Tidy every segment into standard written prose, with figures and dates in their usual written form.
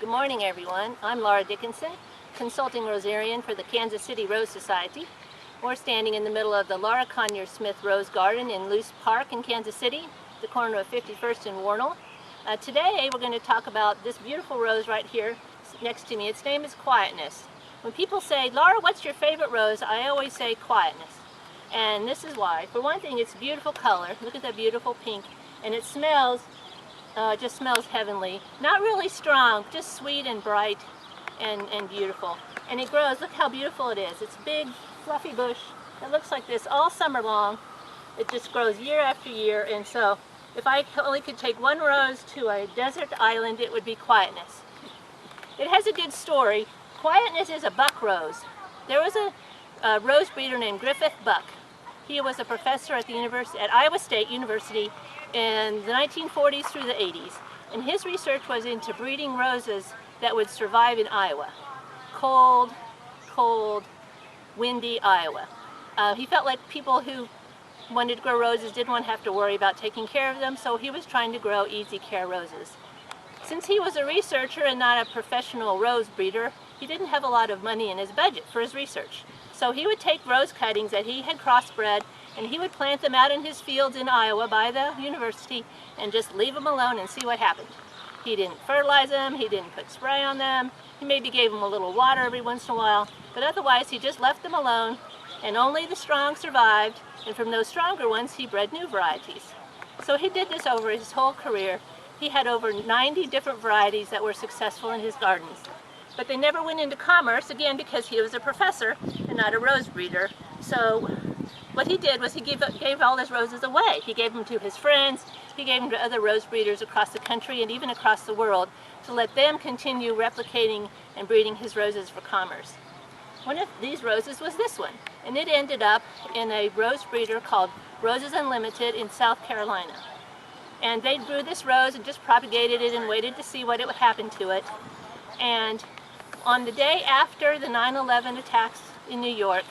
Good morning, everyone. I'm Laura Dickinson, consulting rosarian for the Kansas City Rose Society. We're standing in the middle of the Laura Conyer Smith Rose Garden in Luce Park in Kansas City, the corner of 51st and Warnell. Today we're going to talk about this beautiful rose right here next to me. Its name is Quietness. When people say, Laura, what's your favorite rose? I always say Quietness. And this is why. For one thing, it's beautiful color. Look at that beautiful pink. And it smells just smells heavenly. Not really strong, just sweet and bright and beautiful. And it grows, look how beautiful it is. It's a big, fluffy bush that looks like this all summer long. It just grows year after year, and so if I only could take one rose to a desert island, it would be Quietness. It has a good story. Quietness is a buck rose. There was a rose breeder named Griffith Buck. He was a professor at Iowa State University in the 1940s through the 80s, and his research was into breeding roses that would survive in Iowa. Cold, windy Iowa. He felt like people who wanted to grow roses didn't want to have to worry about taking care of them, so he was trying to grow easy care roses. Since he was a researcher and not a professional rose breeder, he didn't have a lot of money in his budget for his research. So he would take rose cuttings that he had crossbred and he would plant them out in his fields in Iowa by the university and just leave them alone and see what happened. He didn't fertilize them, he didn't put spray on them, he maybe gave them a little water every once in a while, but otherwise he just left them alone, and only the strong survived, and from those stronger ones he bred new varieties. So he did this over his whole career. He had over 90 different varieties that were successful in his gardens. But they never went into commerce, again because he was a professor and not a rose breeder. So what he did was he gave all his roses away. He gave them to his friends, he gave them to other rose breeders across the country and even across the world to let them continue replicating and breeding his roses for commerce. One of these roses was this one, and it ended up in a rose breeder called Roses Unlimited in South Carolina. And they grew this rose and just propagated it and waited to see what would happen to it. And on the day after the 9/11 attacks in New York,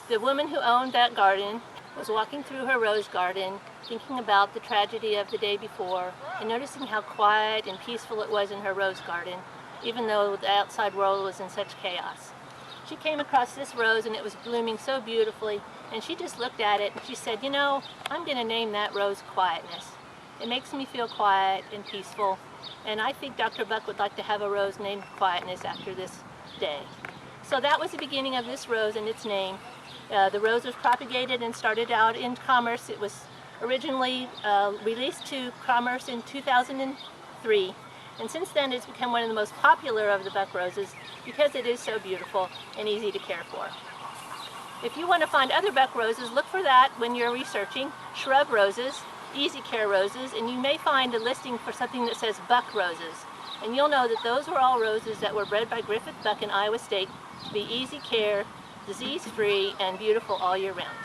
the woman who owned that garden was walking through her rose garden, thinking about the tragedy of the day before, and noticing how quiet and peaceful it was in her rose garden, even though the outside world was in such chaos. She came across this rose and it was blooming so beautifully, and she just looked at it and she said, you know, I'm going to name that rose Quietness. It makes me feel quiet and peaceful, and I think Dr. Buck would like to have a rose named Quietness after this day. So that was the beginning of this rose and its name. The rose was propagated and started out in commerce. It was originally released to commerce in 2003, and since then it's become one of the most popular of the buck roses because it is so beautiful and easy to care for. If you want to find other buck roses, look for that when you're researching shrub roses, easy care roses, and you may find a listing for something that says buck roses. And you'll know that those were all roses that were bred by Griffith Buck in Iowa State to be easy care, disease-free, and beautiful all year round.